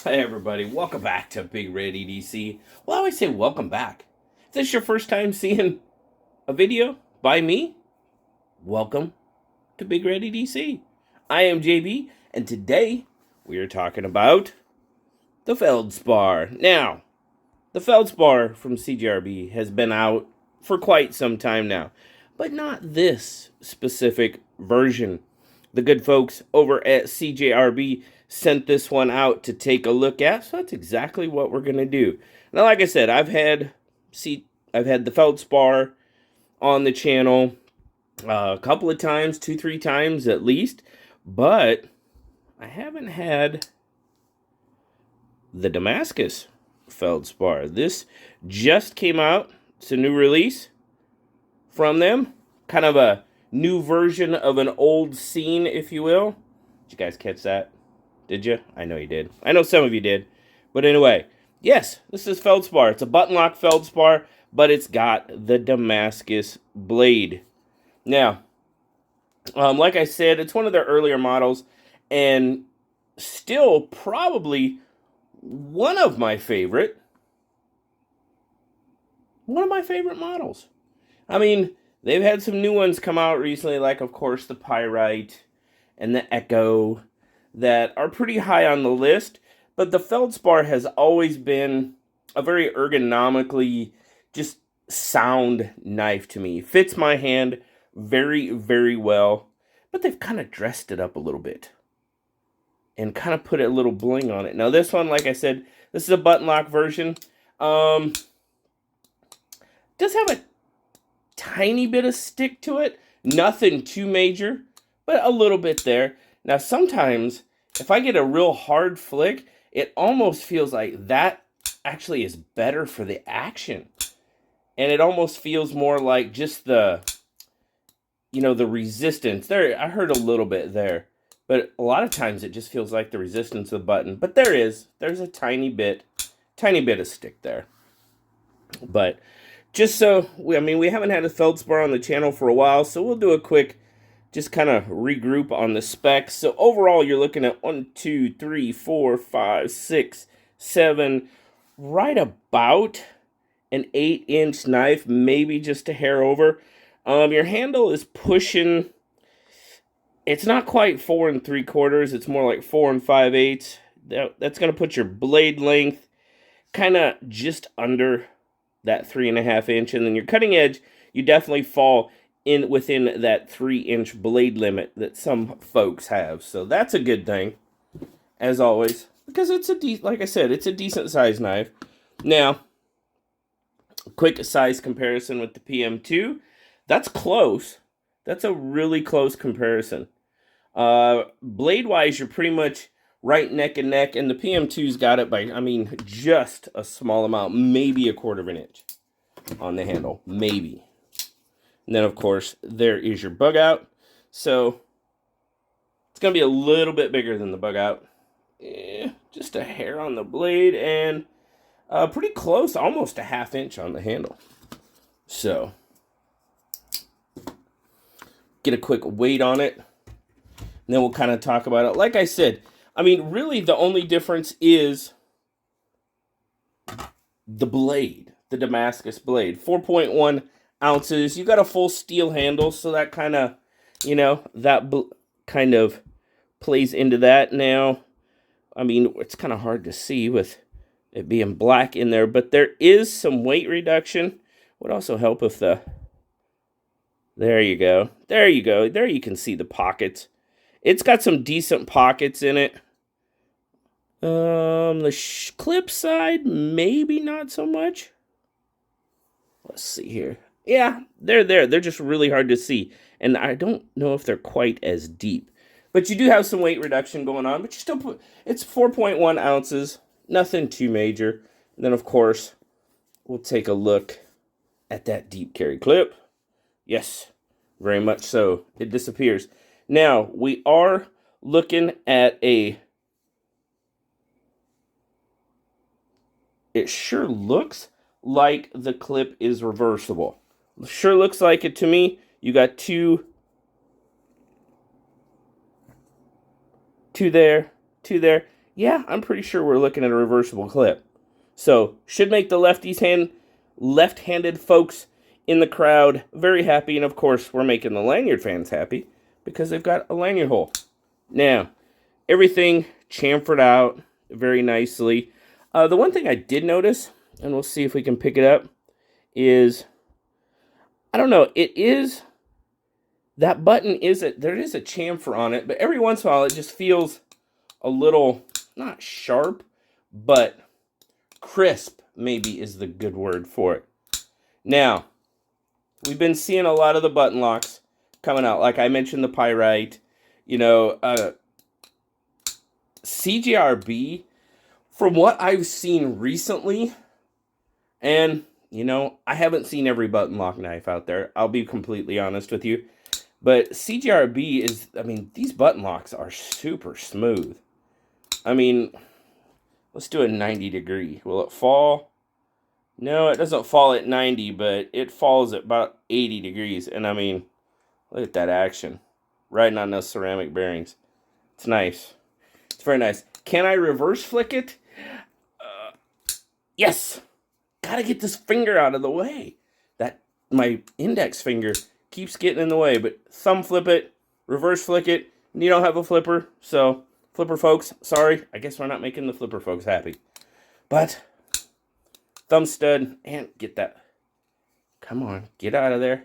Hey everybody, welcome back to BigRedEDC. Well, I always say welcome back. If this is your first time seeing a video by me, welcome to BigRedEDC. I am JB, and today we are talking about the Feldspar. Now, the Feldspar from CJRB has been out for quite some time now, but not this specific version. The good folks over at CJRB sent this one out to take a look at, so that's exactly what we're going to do. Now, like I said, I've had the Feldspar on the channel a couple of times, 2-3 times at least, but I haven't had the Damascus Feldspar. This just came out. It's a new release from them. Kind of a new version of an old scene, if you will. Did you guys catch that? Did you? I know you did. I know some of you did. But anyway, yes, this is Feldspar. It's a button lock Feldspar, but it's got the Damascus blade. Now, like I said, it's one of their earlier models, and still probably one of my favorite models. I mean, they've had some new ones come out recently, like, of course, the Pyrite and the Echo, that are pretty high on the list. But the Feldspar has always been a very ergonomically just sound knife to me. Fits my hand very, very well. But they've kind of dressed it up a little bit and kind of put a little bling on it. Now, this one, like I said, this is a button lock version. Does have a tiny bit of stick to it. Nothing too major, but a little bit there. Now, sometimes, if I get a real hard flick, it almost feels like that actually is better for the action. And it almost feels more like just the, the resistance. There, I heard a little bit there. But a lot of times it just feels like the resistance of the button. But there's a tiny bit of stick there. But just so, we haven't had a Feldspar on the channel for a while, so we'll do a quick, just kind of regroup on the specs. So overall, you're looking at 1, 2, 3, 4, 5, 6, 7, right about an 8-inch knife, maybe just a hair over. Your handle is pushing, it's not quite 4 3/4, it's more like 4 5/8. That's going to put your blade length kind of just under that 3.5 inch, and then your cutting edge, you definitely fall within that 3-inch blade limit that some folks have. So that's a good thing, as always, because it's like I said, it's a decent size knife. Now, quick size comparison with the PM2. That's close. That's a really close comparison. Blade-wise, you're pretty much right neck and neck, and the PM2's got it by, just a small amount, maybe 1/4 inch on the handle, maybe. And then, of course, there is your bug out. So it's going to be a little bit bigger than the bug out. Just a hair on the blade, and pretty close, almost a 1/2 inch on the handle. So get a quick weight on it, and then we'll kind of talk about it. Like I said, really the only difference is the blade, the Damascus blade. 4.1 ounces. You got a full steel handle, so that kind of, kind of plays into that. Now, it's kind of hard to see with it being black in there, but there is some weight reduction. Would also help if there you go. There you go. There you can see the pockets. It's got some decent pockets in it. The clip side, maybe not so much. Let's see here. Yeah, they're there. They're just really hard to see. And I don't know if they're quite as deep. But you do have some weight reduction going on. But you still it's 4.1 ounces. Nothing too major. And then, of course, we'll take a look at that deep carry clip. Yes, very much so. It disappears. Now, we are looking at it sure looks like the clip is reversible. Sure looks like it to me. You got two there, yeah, I'm pretty sure we're looking at a reversible clip. So, should make the left-handed folks in the crowd very happy. And of course, we're making the lanyard fans happy because they've got a lanyard hole. Now, everything chamfered out very nicely. The one thing I did notice, and we'll see if we can pick it up, is, I don't know, that button there is a chamfer on it, but every once in a while it just feels a little, not sharp, but crisp, maybe is the good word for it. Now, we've been seeing a lot of the button locks coming out. Like I mentioned, the Pyrite, CJRB, from what I've seen recently, and, I haven't seen every button lock knife out there. I'll be completely honest with you. But CJRB these button locks are super smooth. Let's do a 90 degree. Will it fall? No, it doesn't fall at 90, but it falls at about 80 degrees. And look at that action. Riding on those ceramic bearings. It's nice. It's very nice. Can I reverse flick it? Yes. Gotta get this finger out of the way. My index finger keeps getting in the way, but thumb flip it, reverse flick it, and you don't have a flipper, so flipper folks, sorry, I guess we're not making the flipper folks happy. But, thumb stud, and get that, come on, get out of there.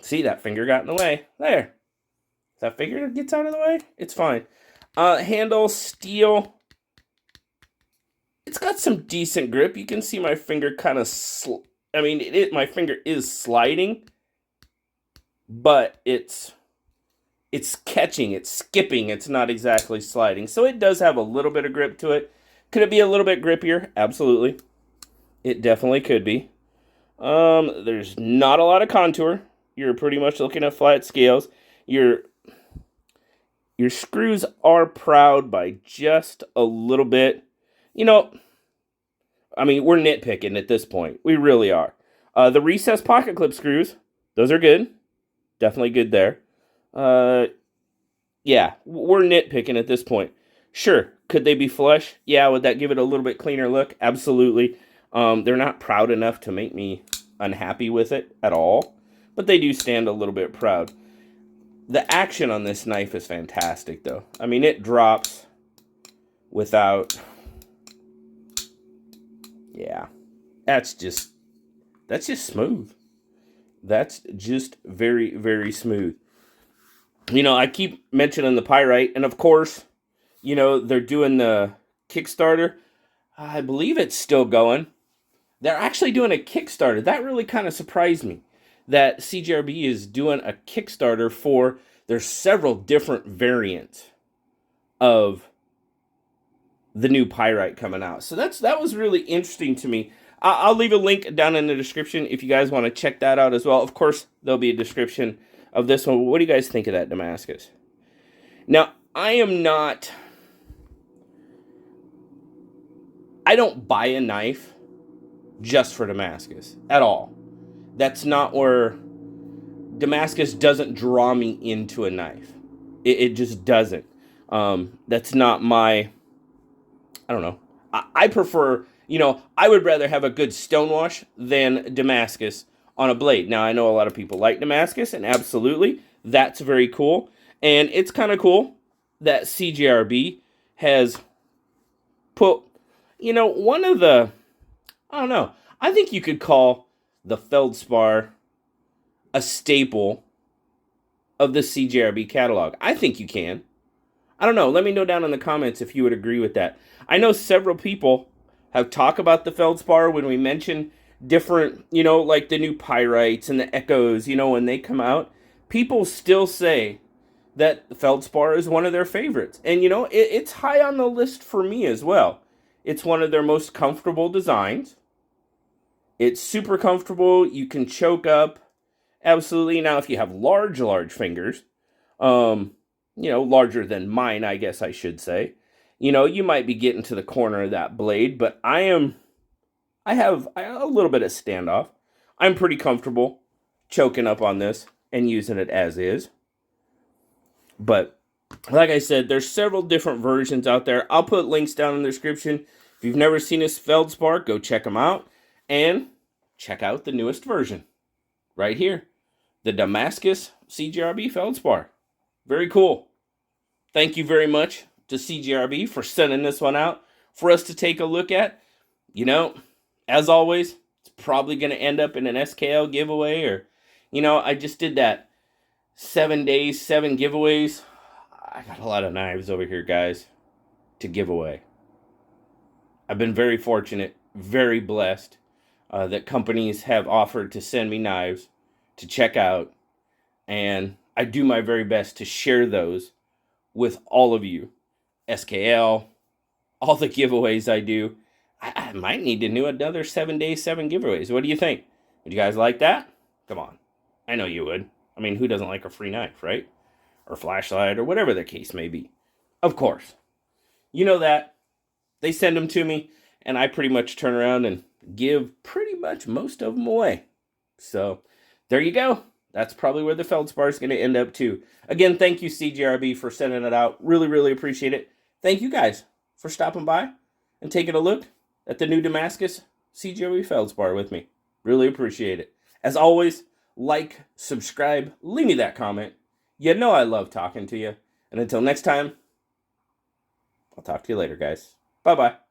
See, that finger got in the way, there. That finger gets out of the way, it's fine. Handle, steel, it's got some decent grip. You can see my finger kind of, my finger is sliding, but it's catching, it's skipping, it's not exactly sliding. So it does have a little bit of grip to it. Could it be a little bit grippier? Absolutely. It definitely could be. There's not a lot of contour. You're pretty much looking at flat scales. Your screws are proud by just a little bit. We're nitpicking at this point. We really are. The recessed pocket clip screws, those are good. Definitely good there. Yeah, we're nitpicking at this point. Sure, could they be flush? Yeah, would that give it a little bit cleaner look? Absolutely. They're not proud enough to make me unhappy with it at all, but they do stand a little bit proud. The action on this knife is fantastic, though. It drops without... Yeah, that's just smooth. That's just very, very smooth. I keep mentioning the Pyrite, and of course, they're doing the Kickstarter. I believe it's still going. They're actually doing a Kickstarter. That really kind of surprised me, that CJRB is doing a Kickstarter for, there's several different variants of the new Pyrite coming out. So that was really interesting to me. I'll leave a link down in the description if you guys want to check that out as well. Of course, there'll be a description of this one. What do you guys think of that Damascus? Now, I don't buy a knife just for Damascus at all. That's not where Damascus doesn't draw me into a knife. It just doesn't. That's not my... I don't know. I prefer, I would rather have a good stonewash than Damascus on a blade. Now, I know a lot of people like Damascus, and absolutely, that's very cool. And it's kind of cool that CJRB has put, one of the, I don't know, I think you could call the Feldspar a staple of the CJRB catalog. I think you can. I don't know. Let me know down in the comments if you would agree with that. I know several people have talked about the Feldspar when we mention different, like the new Pyrites and the Echoes, when they come out. People still say that the Feldspar is one of their favorites. And, it's high on the list for me as well. It's one of their most comfortable designs. It's super comfortable. You can choke up. Absolutely. Now, if you have large fingers, larger than mine, I guess I should say, you might be getting to the corner of that blade, but I have a little bit of standoff. I'm pretty comfortable choking up on this and using it as is. But Like I said, there's several different versions out there. I'll put links down in the description. If you've never seen this Feldspar, go check them out. And check out the newest version. Right here. The Damascus CJRB Feldspar. Very cool. Thank you very much to CJRB for sending this one out for us to take a look at. You know, as always, it's probably going to end up in an SKL giveaway, or, you know, I just did that 7 days, 7 giveaways. I got a lot of knives over here, guys, to give away. I've been very fortunate, very blessed that companies have offered to send me knives to check out, and I do my very best to share those with all of you. SKL, all the giveaways I do. I might need to do another 7 days, 7 giveaways. What do you think? Would you guys like that? Come on. I know you would. I mean, who doesn't like a free knife, right? Or flashlight, or whatever the case may be. Of course. You know that. They send them to me, and I pretty much turn around and give pretty much most of them away. So, there you go. That's probably where the Feldspar is going to end up too. Again, thank you, CJRB, for sending it out. Really, really appreciate it. Thank you guys for stopping by and taking a look at the new Damascus CJRB Feldspar with me. Really appreciate it. As always, like, subscribe, leave me that comment. You know I love talking to you. And until next time, I'll talk to you later, guys. Bye-bye.